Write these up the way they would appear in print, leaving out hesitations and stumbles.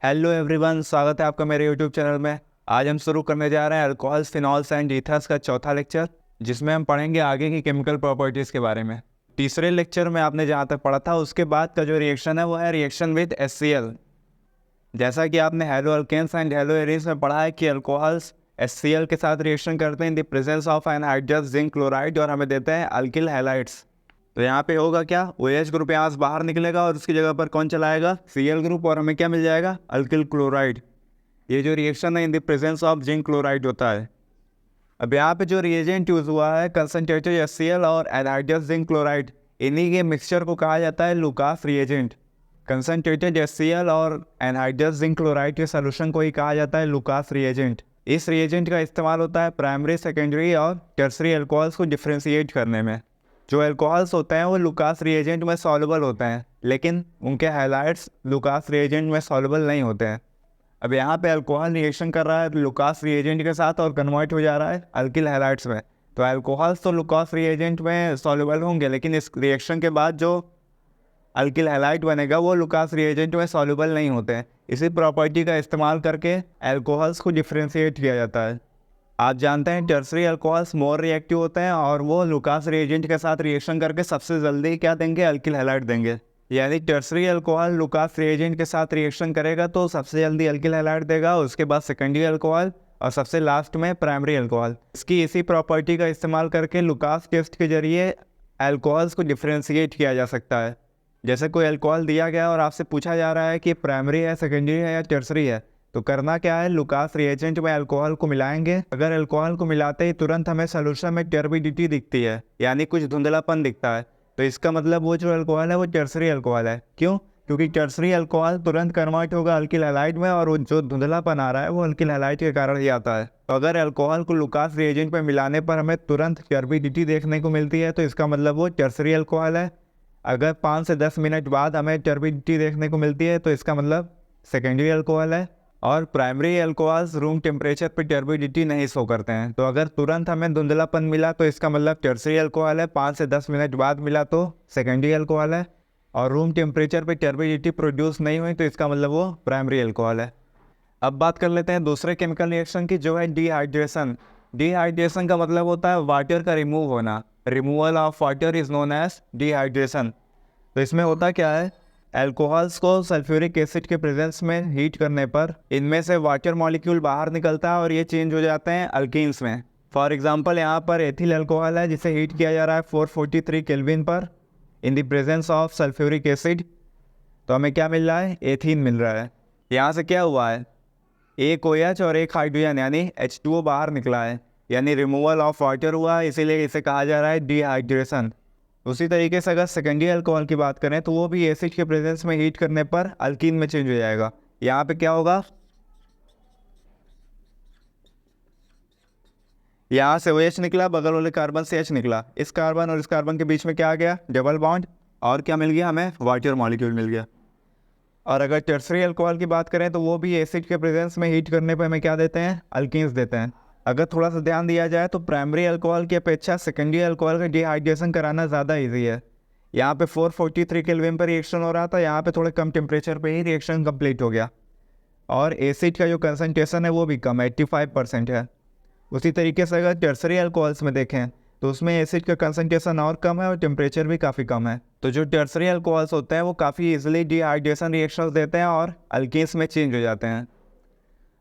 Hello everyone, स्वागत है आपका मेरे यूट्यूब चैनल में। आज हम शुरू करने जा रहे हैं अल्कोहल्स, फिनॉल्स एंड ईथर्स का चौथा लेक्चर, जिसमें हम पढ़ेंगे आगे की केमिकल प्रॉपर्टीज़ के बारे में। तीसरे लेक्चर में आपने जहाँ तक पढ़ा था उसके बाद का जो रिएक्शन है वो है रिएक्शन विद HCl। जैसा कि आपने haloalkanes and haloarenes में पढ़ा है कि अल्कोहल्स HCl के साथ रिएक्शन करते हैं in the presence of anhydrous zinc chloride और हमें देते हैं अल्किल हैलाइड्स। तो यहाँ पे होगा क्या, OH ग्रुप यहाँ से बाहर निकलेगा और उसकी जगह पर कौन चलाएगा, Cl ग्रुप, और हमें क्या मिल जाएगा, अल्किल क्लोराइड। ये जो रिएक्शन है in the presence of zinc chloride होता है। अब यहाँ पे जो रिएजेंट यूज़ हुआ है कंसनट्रेटेड HCl और एनहाइड्रस जिंक क्लोराइड, इन्हीं के मिक्सचर को कहा जाता है लुकास रिएजेंट। कंसनट्रेटेड HCl और एनहाइड्रस जिंक क्लोराइड के सोल्यूशन को ही कहा जाता है लुकास रिएजेंट। इस रिएजेंट का इस्तेमाल होता है प्राइमरी, सेकेंडरी और टर्सरी अल्कोहल्स को डिफ्रेंशिएट करने में। जो अल्कोहल्स होते हैं वो लुकास रिएजेंट में सॉल्युबल होते हैं, लेकिन उनके हैलाइड्स लुकास रिएजेंट में सॉल्युबल नहीं होते हैं। अब यहाँ पे अल्कोहल रिएक्शन कर रहा है लुकास रिएजेंट के साथ और कन्वर्ट हो जा रहा है अल्किल हैलाइड्स में। तो अल्कोहल्स तो लुकास रिएजेंट में सॉल्युबल होंगे, लेकिन इस रिएक्शन के बाद जो अल्किल हैलाइड बनेगा वो लुकास रिएजेंट में सॉल्युबल नहीं होते हैं। इसी प्रॉपर्टी का इस्तेमाल करके अल्कोहल्स को डिफ्रेंशिएट किया जाता है। आप जानते हैं टर्सरी अल्कोहल्स मोर रिएक्टिव होते हैं और वो लुकास रिएजेंट के साथ रिएक्शन करके सबसे जल्दी क्या देंगे, अल्किल हैलाइड देंगे। यानी टर्सरी अल्कोहल लुकास रिएजेंट के साथ रिएक्शन करेगा तो सबसे जल्दी अल्किल हैलाइड देगा, उसके बाद सेकेंडरी अल्कोहल और सबसे लास्ट में प्राइमरी अल्कोहल। इसकी इसी प्रॉपर्टी का इस्तेमाल करके लुकास टेस्ट के जरिए अल्कोहल्स को डिफ्रेंशिएट किया जा सकता है। जैसे कोई अल्कोहल दिया गया और आपसे पूछा जा रहा है कि प्राइमरी है, सेकेंडरी है या टर्सरी है, तो करना क्या है, लुकास रिएजेंट में अल्कोहल को मिलाएंगे। अगर अल्कोहल को मिलाते ही तुरंत हमें सॉल्यूशन में टर्बिडिटी दिखती है, यानी कुछ धुंधलापन दिखता है, तो इसका मतलब वो जो अल्कोहल है वो टर्सरी अल्कोहल है। क्यों? क्योंकि टर्सरी अल्कोहल तुरंत कन्वर्ट होगा अल्किल हैलाइड में और वो जो धुंधलापन आ रहा है वो अल्किल हैलाइड के कारण ही आता है। तो अगर अल्कोहल को लुकास रिएजेंट में मिलाने पर हमें तुरंत टर्बिडिटी देखने को मिलती है तो इसका मतलब वो टर्सरी अल्कोहल है। अगर 5 से 10 मिनट बाद हमें टर्बिडिटी देखने को मिलती है तो इसका मतलब सेकेंडरी अल्कोहल है। और प्राइमरी अल्कोहल्स रूम टेम्परेचर पर टर्बिडिटी नहीं शो करते हैं। तो अगर तुरंत हमें धुंधलापन मिला तो इसका मतलब टर्सरी अल्कोहल है, 5 से 10 मिनट बाद मिला तो सेकेंडरी अल्कोहल है, और रूम टेम्परेचर पे टर्बिडिटी प्रोड्यूस नहीं हुई तो इसका मतलब वो प्राइमरी अल्कोहल है। अब बात कर लेते हैं दूसरे केमिकल रिएक्शन की, जो है डिहाइड्रेशन। डिहाइड्रेशन का मतलब होता है वाटर का रिमूव होना। Removal of water is known as dehydration. तो इसमें होता क्या है, अल्कोहल्स को सल्फ्यूरिक एसिड के प्रेजेंस में हीट करने पर इनमें से वाटर मॉलिक्यूल बाहर निकलता है और ये चेंज हो जाते हैं अल्कीन्स में। फॉर एग्जांपल यहाँ पर एथिल अल्कोहल है जिसे हीट किया जा रहा है 443 केल्विन पर in the presence of sulphuric acid. तो हमें क्या मिल रहा है, एथीन मिल रहा है। यहाँ से क्या हुआ है, एक OH और एक हाइड्रोजन यानी H2O बाहर निकला है, यानी रिमूवल ऑफ वाटर हुआ, इसीलिए इसे कहा जा रहा है डिहाइड्रेशन। उसी तरीके से अगर सेकेंडरी अल्कोहल की बात करें तो वो भी एसिड के प्रेजेंस में हीट करने पर अल्कीन में चेंज हो जाएगा। यहाँ पे क्या होगा, यहाँ से OH निकला, बगल वाले कार्बन से H निकला, इस कार्बन और इस कार्बन के बीच में क्या आ गया, डबल बॉन्ड, और क्या मिल गया हमें, वाटर मॉलिक्यूल मिल गया। और अगर टर्सरी अल्कोहल की बात करें तो वो भी एसिड के प्रेजेंस में हीट करने पर हमें क्या देते हैं, अल्कीन्स देते हैं। अगर थोड़ा सा ध्यान दिया जाए तो प्राइमरी अल्कोहल की अपेक्षा सेकेंडरी अल्कोहल का डिहाइड्रेशन कराना ज़्यादा इजी है। यहाँ पे 443 केल्विन पर रिएक्शन हो रहा था, यहाँ पे थोड़े कम टेम्परेचर पे ही रिएक्शन कंप्लीट हो गया, और एसिड का जो कंसनट्रेशन है वो भी कम 85% है। उसी तरीके से अगर टर्सरी अल्कोहल्स में देखें तो उसमें एसिड का कंसनट्रेशन और कम है और टेम्परेचर भी काफ़ी कम है। तो जो टर्सरी अल्कोहल्स होते हैं वो काफ़ी इजीली डिहाइड्रेशन रिएक्शंस देते हैं और अल्कीन्स में चेंज हो जाते हैं।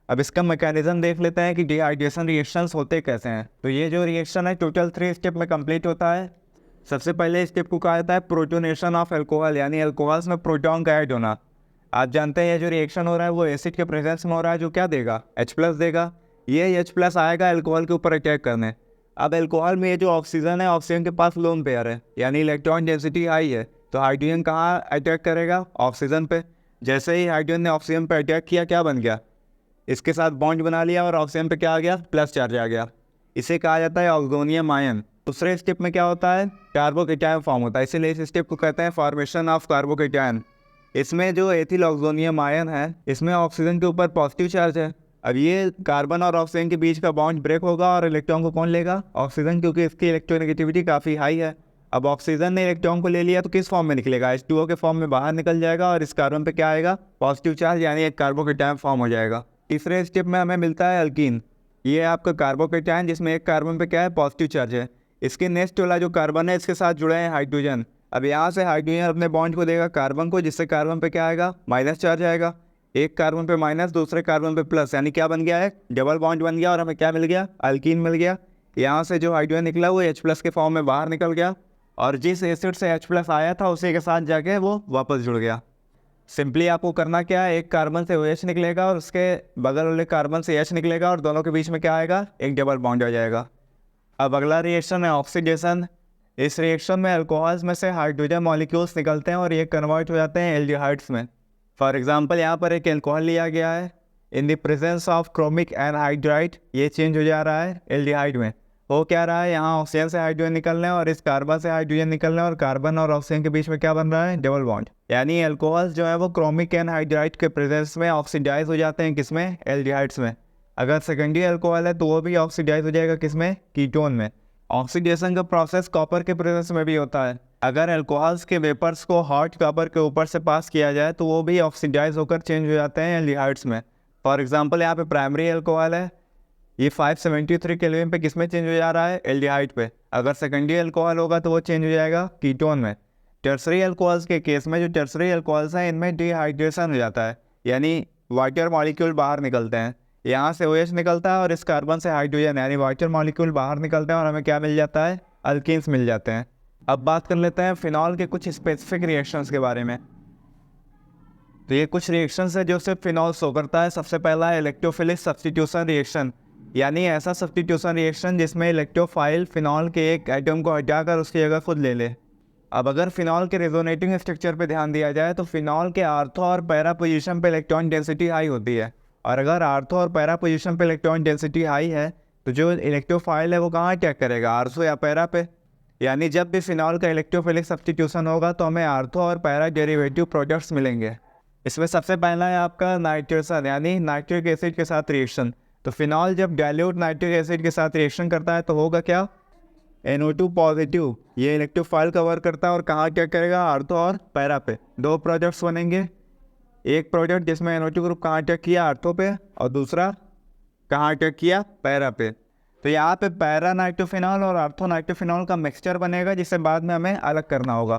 अब इसका मैकेनिज्म देख लेते हैं कि डिहाइड्रेशन रिएक्शंस होते कैसे हैं। तो ये जो रिएक्शन है टोटल 3 स्टेप में कंप्लीट होता है। सबसे पहले स्टेप को कहा जाता है प्रोटोनेशन ऑफ अल्कोहल, यानी अल्कोहल्स में प्रोटॉन का ऐड होना। आप जानते हैं ये जो रिएक्शन हो रहा है वो एसिड के प्रेजेंस में हो रहा है, जो क्या देगा, H+ देगा। ये H+ आएगा अल्कोहल के ऊपर अटैक करने। अब अल्कोहल में ये जो ऑक्सीजन है, ऑक्सीजन के पास लोन पेयर है, यानी इलेक्ट्रॉन डेंसिटी हाई है, तो हाइड्रोजन कहाँ अटैक करेगा, ऑक्सीजन पे। जैसे ही हाइड्रोजन ने ऑक्सीजन पे अटैक किया, क्या बन गया, इसके साथ बॉन्ड बना लिया और ऑक्सीजन पे क्या आ गया, प्लस चार्ज आ गया। इसे कहा जाता है ऑक्सोनियम आयन। दूसरे स्टेप में क्या होता है, कार्बोकेटायन फॉर्म होता है, इसीलिए इस स्टेप को कहते हैं फॉर्मेशन ऑफ कार्बोकेटायन। इसमें जो एथिल ऑक्सोनियम आयन है इसमें ऑक्सीजन के ऊपर पॉजिटिव चार्ज है। अब ये कार्बन और ऑक्सीजन के बीच का बॉन्ड ब्रेक होगा और इलेक्ट्रॉन को कौन लेगा, ऑक्सीजन, क्योंकि इसकी इलेक्ट्रोनेगेटिविटी काफ़ी हाई है। अब ऑक्सीजन ने इलेक्ट्रॉन को ले लिया तो किस फॉर्म में निकलेगा, H2O के फॉर्म में बाहर निकल जाएगा और इस कार्बन पे क्या आएगा, पॉजिटिव चार्ज, यानी एक कार्बोकेटायन फॉर्म हो जाएगा। तीसरे स्टेप में हमें मिलता है अल्कीन। ये है आपका कार्बोकेटायन जिसमें एक कार्बन पे क्या है, पॉजिटिव चार्ज है। इसके नेक्स्ट वाला जो कार्बन है इसके साथ जुड़े हैं हाइड्रोजन। अब यहाँ से हाइड्रोजन अपने बॉन्ड को देगा कार्बन को, जिससे कार्बन पे क्या आएगा, माइनस चार्ज आएगा। एक कार्बन पे माइनस, दूसरे कार्बन पे प्लस, यानी क्या बन गया है, डबल बॉन्ड बन गया और हमें क्या मिल गया, अल्कीन मिल गया। यहाँ से जो हाइड्रोजन निकला वो H+ के फॉर्म में बाहर निकल गया और जिस एसिड से H+ आया था उसी के साथ जाके वो वापस जुड़ गया। सिंपली आपको करना क्या है, एक कार्बन से OH निकलेगा और उसके बगल वाले कार्बन से H निकलेगा और दोनों के बीच में क्या आएगा, एक डबल बॉन्ड हो जाएगा। अब अगला रिएक्शन है ऑक्सीडेशन। इस रिएक्शन में अल्कोहल्स में से हाइड्रोजन मॉलिक्यूल्स निकलते हैं और ये कन्वर्ट हो जाते हैं एल्डिहाइड्स में। फॉर एग्जांपल यहाँ पर एक अल्कोहल लिया गया है, in the presence of chromic anhydride ये चेंज हो जा रहा है एल्डिहाइड में। हो क्या रहा है, यहाँ ऑक्सीजन से हाइड्रोजन निकल रहे हैं और इस कार्बन से हाइड्रोजन निकल रहे हैं और कार्बन और ऑक्सीजन के बीच में क्या बन रहा है, डबल बॉन्ड। यानी अल्कोहल्स जो है वो क्रोमिक एनहाइड्राइड के प्रेजेंस में ऑक्सीडाइज हो जाते हैं, किसमें, एल्डिहाइड्स में। अगर सेकेंडरी अल्कोहल है तो वो भी ऑक्सीडाइज हो जाएगा, किसमें, कीटोन में। ऑक्सीडेशन का प्रोसेस कॉपर के प्रेजेंस में भी होता है। अगर अल्कोहल्स के वेपर्स को हॉट कॉपर के ऊपर से पास किया जाए तो वो भी ऑक्सीडाइज होकर चेंज हो जाते हैं एल्डिहाइड्स में। फॉर एग्जांपल यहाँ पे प्राइमरी अल्कोहल है, ये 573 केल्विन पे किसमें चेंज हो जा रहा है, एल्डिहाइड पे। अगर सेकेंडरी अल्कोहल होगा तो वो चेंज हो जाएगा कीटोन में। टर्सरी अल्कोहल्स के केस में जो टर्सरी अल्कोहल्स हैं इनमें डिहाइड्रेशन हो जाता है, यानी वाटर मॉलिक्यूल बाहर निकलते हैं। यहाँ से OH निकलता है और इस कार्बन से हाइड्रोजन यानी वाटर मॉलिक्यूल बाहर निकलते हैं और हमें क्या मिल जाता है, अल्कीन्स मिल जाते हैं। अब बात कर लेते हैं फिनॉल के कुछ स्पेसिफिक रिएक्शंस के बारे में। तो ये कुछ रिएक्शंस है जो सिर्फ फिनॉल शो करता है। सबसे पहला है इलेक्ट्रोफिलिक सब्स्टिट्यूशन रिएक्शन, यानी ऐसा सब्स्टिट्यूशन रिएक्शन जिसमें इलेक्ट्रोफाइल फिनॉल के एक एटम को हटाकर उसकी जगह खुद ले ले। अब अगर फिनॉल के रेजोनेटिंग स्ट्रक्चर पे ध्यान दिया जाए तो फिनॉल के आर्थो और पैरा पोजीशन पे इलेक्ट्रॉन डेंसिटी हाई होती है, और अगर आर्थो और पैरा पोजीशन पे इलेक्ट्रॉन डेंसिटी हाई है तो जो इलेक्ट्रोफाइल है वो कहाँ अटैक करेगा, आर्थो या पैरा पे। यानी जब भी फिनॉल का इलेक्ट्रोफिलिक सब्स्टिट्यूशन होगा तो हमें आर्थो और पैरा डेरिवेटिव प्रोडक्ट्स मिलेंगे। इसमें सबसे पहला है आपका नाइट्रेशन, यानी नाइट्रिक एसिड के साथ रिएक्शन। तो फिनॉल जब डाइल्यूट नाइट्रिक एसिड के साथ रिएक्शन करता है तो होगा क्या, NO2 पॉजिटिव, ये इलेक्ट्रोफाइल कवर करता है और कहाँ क्या करेगा, आर्थो और पैरा पे। दो प्रोडक्ट्स बनेंगे, एक प्रोडक्ट जिसमें NO2 ग्रुप कहाँ अटैक किया, आर्थो पे, और दूसरा कहाँ अटैक किया, पैरा पे। तो यहाँ पे पैरा नाइट्रोफिनॉल और आर्थो नाइट्रोफिनॉल का मिक्सचर बनेगा जिसे बाद में हमें अलग करना होगा।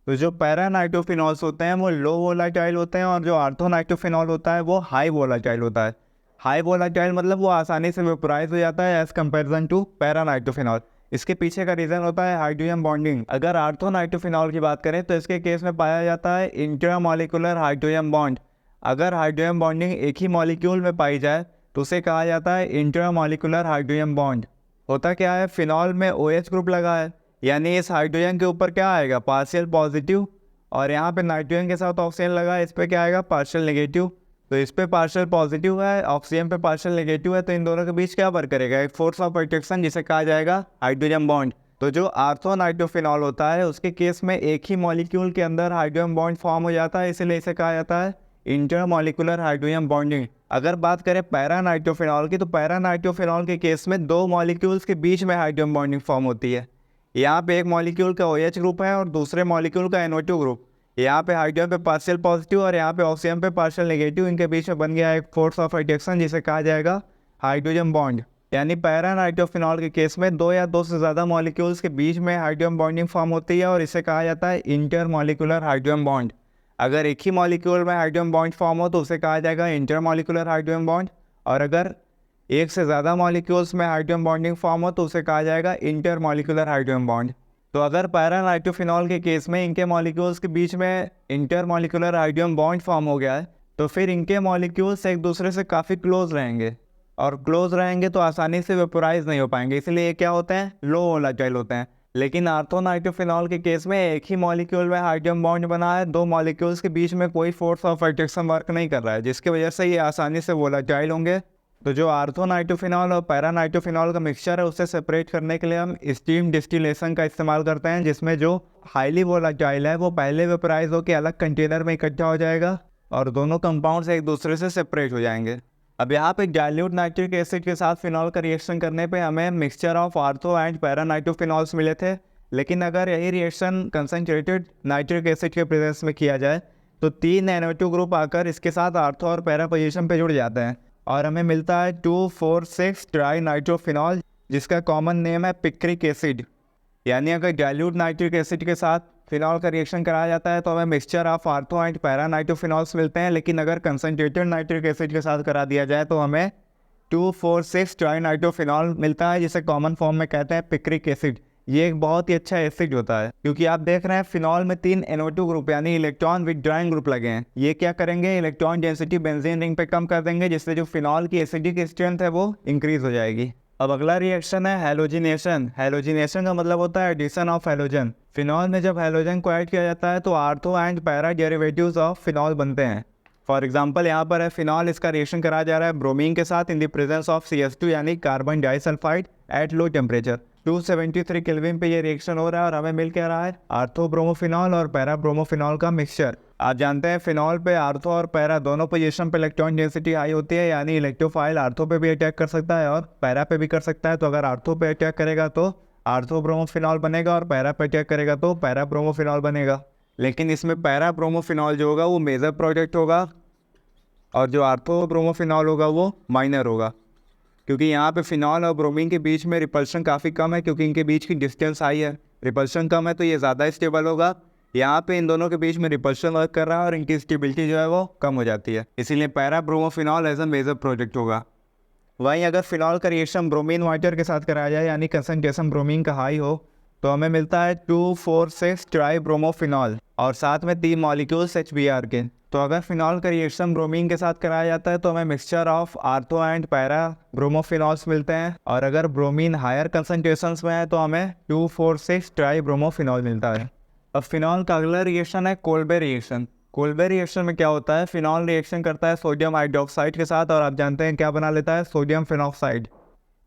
तो जो पैरा नाइट्रोफिनॉल्स होते हैं वो लो वोलाटाइल होते हैं और जो आर्थो नाइट्रोफिनॉल होता है वो हाई वोलाटाइल होता है। हाई वोलाटाइल मतलब वो आसानी से वेपोराइज हो जाता है as comparison to para nitrophenol. इसके पीछे का रीज़न होता है हाइड्रोजन बॉन्डिंग। अगर आर्थो नाइट्रोफिनॉल की बात करें तो इसके केस में पाया जाता है इंट्रामॉलिक्यूलर हाइड्रोजन बॉन्ड। अगर हाइड्रोजन बॉन्डिंग एक ही मॉलिक्यूल में पाई जाए तो उसे कहा जाता है इंट्रामॉलिक्यूलर हाइड्रोजन बॉन्ड। होता क्या है, फिनॉल में OH ग्रुप लगा है, यानी इस हाइड्रोजन के ऊपर क्या आएगा, पार्शियल पॉजिटिव, और यहाँ पे नाइट्रोजन के साथ ऑक्सीजन लगा है, इस पर क्या आएगा, पार्शियल नेगेटिव। तो इस पर पार्शियल पॉजिटिव है, ऑक्सीजन पे पार्शियल नेगेटिव है, तो इन दोनों के बीच क्या वर्क करेगा, एक फोर्स ऑफ अट्रैक्शन जिसे कहा जाएगा हाइड्रोजन बॉन्ड। तो जो आर्थो नाइट्रोफिनॉल होता है उसके केस में एक ही मॉलिक्यूल के अंदर हाइड्रोजन बॉन्ड फॉर्म हो जाता है, इसलिए इसे कहा जाता है इंटरमॉलिक्यूलर हाइड्रोजन बॉन्डिंग। अगर बात करें पैरा नाइट्रोफिनॉल की तो पैरा नाइट्रोफिनॉल के केस में दो मॉलिक्यूल्स के बीच में हाइड्रोजन बॉन्डिंग फॉर्म होती है। यहाँ पे एक मॉलिक्यूल का OH ग्रुप है और दूसरे मॉलिक्यूल का NO2 ग्रुप। यहाँ पे हाइड्रोजन पे पार्शियल पॉजिटिव और यहाँ पे ऑक्सीजन पे पार्शियल नेगेटिव, इनके बीच में बन गया एक फोर्स ऑफ अट्रैक्शन जिसे कहा जाएगा हाइड्रोजन बॉन्ड। यानी पैरा नाइट्रोफिनॉल के केस में दो या दो से ज़्यादा मॉलिक्यूल्स के बीच में हाइड्रोजन बॉन्डिंग फॉर्म होती है और इसे कहा जाता है इंटरमॉलिक्यूलर हाइड्रोजन बॉन्ड। अगर एक ही मॉलिक्यूल में हाइड्रोजन बॉन्ड फॉर्म हो तो उसे कहा जाएगा इंटरमॉलिक्यूलर हाइड्रोजन बॉन्ड, और अगर एक से ज़्यादा मॉलिक्यूल्स में हाइड्रोजन बॉन्डिंग फॉर्म हो तो उसे कहा जाएगा इंटरमॉलिक्यूलर हाइड्रोजन बॉन्ड। तो अगर पैरा नाइट्रोफिनॉल के केस में इनके मॉलिक्यूल्स के बीच में इंटरमॉलिक्यूलर हाइड्रोजन बॉन्ड फॉर्म हो गया है तो फिर इनके मॉलिक्यूल्स एक दूसरे से काफ़ी क्लोज रहेंगे, और क्लोज रहेंगे तो आसानी से वेपोराइज नहीं हो पाएंगे, इसलिए ये क्या होते हैं, लो वोलेटाइल होते हैं। लेकिन आर्थो नाइट्रोफिनॉल के केस में एक ही मॉलिक्यूल में हाइड्रोजन बॉन्ड बना है, दो मॉलिक्यूल्स के बीच में कोई फोर्स ऑफ अट्रैक्शन वर्क नहीं कर रहा है, जिसकी वजह से ये आसानी से वोलेटाइल होंगे। तो जो आर्थो नाइट्रोफिनॉल और पैरा नाइट्रोफिनॉल का मिक्सचर है उसे सेपरेट करने के लिए हम स्टीम डिस्टिलेशन का इस्तेमाल करते हैं, जिसमें जो हाईली वोलेटाइल है वो पहले वेपोराइज होकर अलग कंटेनर में इकट्ठा हो जाएगा और दोनों कंपाउंड्स एक दूसरे से सेपरेट हो जाएंगे। अब यहाँ पे डाइल्यूट नाइट्रिक एसिड के साथ फिनॉल का रिएक्शन करने पे हमें mixture of ortho and para nitrophenols मिले थे। लेकिन अगर यही रिएक्शन कंसनट्रेटेड नाइट्रिक एसिड के प्रेजेंस में किया जाए तो 3 NO2 ग्रुप आकर इसके साथ आर्थो और पैरा पोजीशन पे जुड़ जाते हैं और हमें मिलता है 2,4,6 ट्राई नाइट्रोफिनॉल, जिसका कॉमन नेम है पिक्रिक एसिड। यानी अगर डाइल्यूट नाइट्रिक एसिड के साथ फिनॉल का रिएक्शन कराया जाता है तो हमें mixture of ortho and para nitrophenols मिलते हैं, लेकिन अगर कंसनट्रेटेड नाइट्रिक एसिड के साथ करा दिया जाए तो हमें 2,4,6 ट्राई नाइट्रोफिनॉल मिलता है, जिसे कॉमन फॉर्म में कहते हैं पिक्रिक एसिड। ये एक बहुत ही अच्छा एसिड होता है क्योंकि आप देख रहे हैं फिनॉल में 3 NO2 ग्रुप यानी इलेक्ट्रॉन विथड्रॉइंग ग्रुप लगे हैं। ये क्या करेंगे, इलेक्ट्रॉन डेंसिटी बेंजीन रिंग पे कम कर देंगे, जिससे जो फिनॉल की एसिडिक स्ट्रेंथ है वो इंक्रीज हो जाएगी। अब अगला रिएक्शन है हैलोजिनेशन। हैलोजिनेशन का मतलब होता है एडिशन ऑफ हैलोजन। फिनॉल में जब हैलोजन को ऐड किया जाता है तो ortho and para derivatives of phenol बनते हैं। फॉर एग्जांपल यहाँ पर है फिनॉल, इसका रिएक्शन करा जा रहा है ब्रोमीन के साथ in the presence of CH2 यानी carbon disulphide at low temperature. 273 kelvin पे ये रिएक्शन हो रहा है और हमें मिल क्या रहा है, आर्थो ब्रोमोफिनॉल और पैरा ब्रोमोफिनॉल का मिक्सचर। आप जानते हैं फिनॉल पे आर्थो और पैरा दोनों पोजीशन पे इलेक्ट्रॉन डेंसिटी हाई होती है, यानी इलेक्ट्रोफाइल आर्थो पे भी अटैक कर सकता है और पैरा पे भी कर सकता है। तो अगर आर्थो पे अटैक करेगा तो आर्थो ब्रोमोफिनॉल बनेगा और पैरा पे अटैक करेगा तो पैरा ब्रोमोफिनॉल बनेगा। लेकिन इसमें पैरा ब्रोमोफिनॉल जो होगा वो मेजर प्रोडक्ट होगा और जो आर्थो ब्रोमोफिनॉल होगा वो माइनर होगा, क्योंकि यहाँ पे फिनॉल और ब्रोमीन के बीच में रिपल्शन काफ़ी कम है क्योंकि इनके बीच की डिस्टेंस हाई है। रिपल्शन कम है तो ये ज़्यादा स्टेबल होगा। यहाँ पे इन दोनों के बीच में रिपल्शन वर्क कर रहा है और इनकी स्टेबिलिटी जो है वो कम हो जाती है, इसीलिए para bromophenol as a major product होगा। वहीं अगर फिनॉल का रिएक्शन ब्रोमीन वाटर के साथ कराया जाए यानी कंसनट्रेशन ब्रोमीन का हाई हो तो हमें मिलता है 2,4,6 ट्राई ब्रोमोफिनॉल और साथ में 3 मॉलिक्यूल्स HBr के। तो अगर फिनॉल का रिएक्शन ब्रोमीन के साथ कराया जाता है तो हमें mixture of ortho and para bromophenols मिलते हैं और अगर ब्रोमीन हायर कंसनट्रेशंस में है तो हमें 2,4,6 ट्राई ब्रोमोफिनॉल मिलता है। अब फिनॉल का अगला रिएक्शन है कोल्बे रिएक्शन। कोल्बे रिएक्शन में क्या होता है, फिनॉल रिएक्शन करता है सोडियम हाइड्रोक्साइड के साथ और आप जानते हैं क्या बना लेता है, सोडियम फिनॉक्साइड।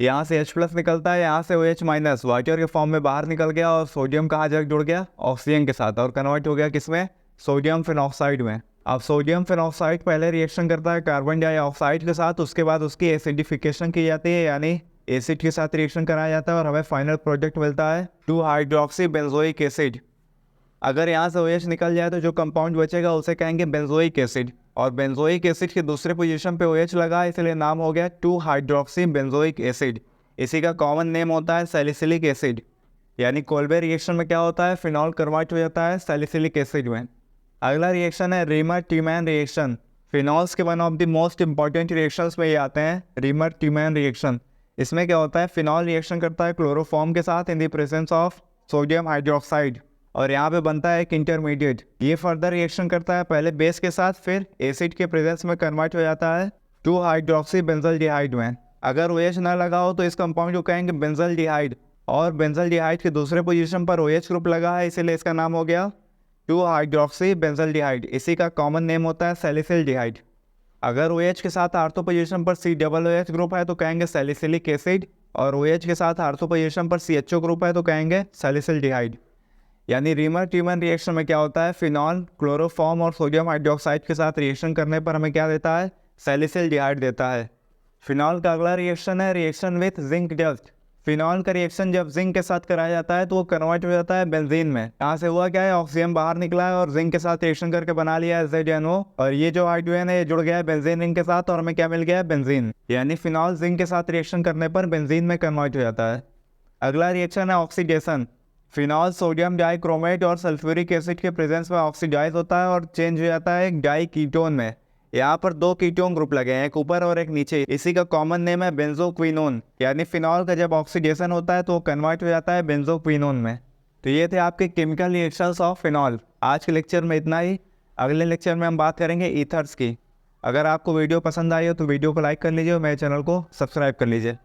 यहाँ से H+ निकलता है, यहाँ से OH- वाटर के फॉर्म में बाहर निकल गया और सोडियम कहाँ जाकर जुड़ गया, ऑक्सीजन के साथ और कन्वर्ट हो गया किसमें, सोडियम फिनॉक्साइड में। अब सोडियम फिनॉक्साइड पहले रिएक्शन करता है कार्बन डाइऑक्साइड के साथ, उसके बाद उसकी एसिडिफिकेशन की जाती है यानी एसिड के साथ रिएक्शन कराया जाता है और हमें फाइनल प्रोडक्ट मिलता है 2-हाइड्रोक्सी बेंजोइक एसिड। अगर यहाँ से OH निकल जाए तो जो कंपाउंड बचेगा उसे कहेंगे बेंजोइक एसिड और बेंजोइक एसिड के दूसरे पोजीशन पे OH लगा इसलिए नाम हो गया 2-हाइड्रोक्सी बेंजोइक एसिड। इसी का कॉमन नेम होता है सैलिसिलिक एसिड। यानी कोल्बे रिएक्शन में क्या होता है, फिनॉल कन्वर्ट हो जाता है सैलिसिलिक एसिड में। अगला रिएक्शन है रीमर-टीमैन रिएक्शन। फिनॉल्स के one of the most important reactions में ये आते हैं रीमर-टीमैन रिएक्शन। इसमें क्या होता है, फिनॉल रिएक्शन करता है क्लोरोफॉर्म के साथ in the presence of sodium hydroxide और यहाँ पे बनता है एक इंटरमीडिएट। ये फर्दर रिएक्शन करता है पहले बेस के साथ, फिर एसिड के प्रेजेंस में कन्वर्ट हो जाता है 2-हाइड्रोक्सी बेंजल्डिहाइड में। अगर OH ना लगा हो तो इस कंपाउंड को कहेंगे बेंजल्डिहाइड और बेंजल्डिहाइड के दूसरे पोजीशन पर OH ग्रुप लगा है इसीलिए इसका नाम हो गया 2-हाइड्रोक्सी बेंजल्डिहाइड। इसी का कॉमन नेम होता है सैलिसिल्डिहाइड। अगर OH के साथ आर्थो पोजीशन पर COOH ग्रुप है तो कहेंगे सैलिसिलिक एसिड और OH के साथ आर्थो पोजीशन पर CHO ग्रुप है तो कहेंगे सैलिसिल्डिहाइड। यानी रीमर-टीमैन रिएक्शन में क्या होता है, फिनॉल क्लोरोफॉर्म और सोडियम हाइड्रोक्साइड के साथ रिएक्शन करने पर हमें क्या देता है, सैलिसिल्डिहाइड देता है। फिनॉल का अगला रिएक्शन है reaction with zinc dust. Phenol का रिएक्शन जब जिंक के साथ कराया जाता है तो वो कन्वर्ट हो जाता है बेंजीन में। यहाँ से हुआ क्या है, ऑक्सीजन बाहर निकला है और जिंक के साथ रिएक्शन करके बना लिया है ZNO और ये जो हाइड्रोजन है ये जुड़ गया है बेंजीन रिंग के साथ और हमें क्या मिल गया है, बेंजीन। यानी फिनॉल जिंक के साथ रिएक्शन करने पर बेंजीन में कन्वर्ट हो जाता है। अगला रिएक्शन है ऑक्सीडेशन। फिनॉल सोडियम डाइक्रोमेट और सल्फ्यूरिक एसिड के प्रेजेंस में ऑक्सीडाइज होता है और चेंज हो जाता है एक डाई कीटोन में। यहाँ पर 2 कीटोन ग्रुप लगे हैं, एक ऊपर और एक नीचे। इसी का कॉमन नेम है बेंजोक्विनोन। यानी फिनॉल का जब ऑक्सीडेशन होता है तो वो कन्वर्ट हो जाता है बेंजोक्विनोन में। तो ये थे आपके केमिकल रिएक्शंस ऑफ फिनॉल। आज के लेक्चर में इतना ही। अगले लेक्चर में हम बात करेंगे ईथर्स की। अगर आपको वीडियो पसंद आई हो तो वीडियो को लाइक कर लीजिए और मेरे चैनल को सब्सक्राइब कर लीजिए।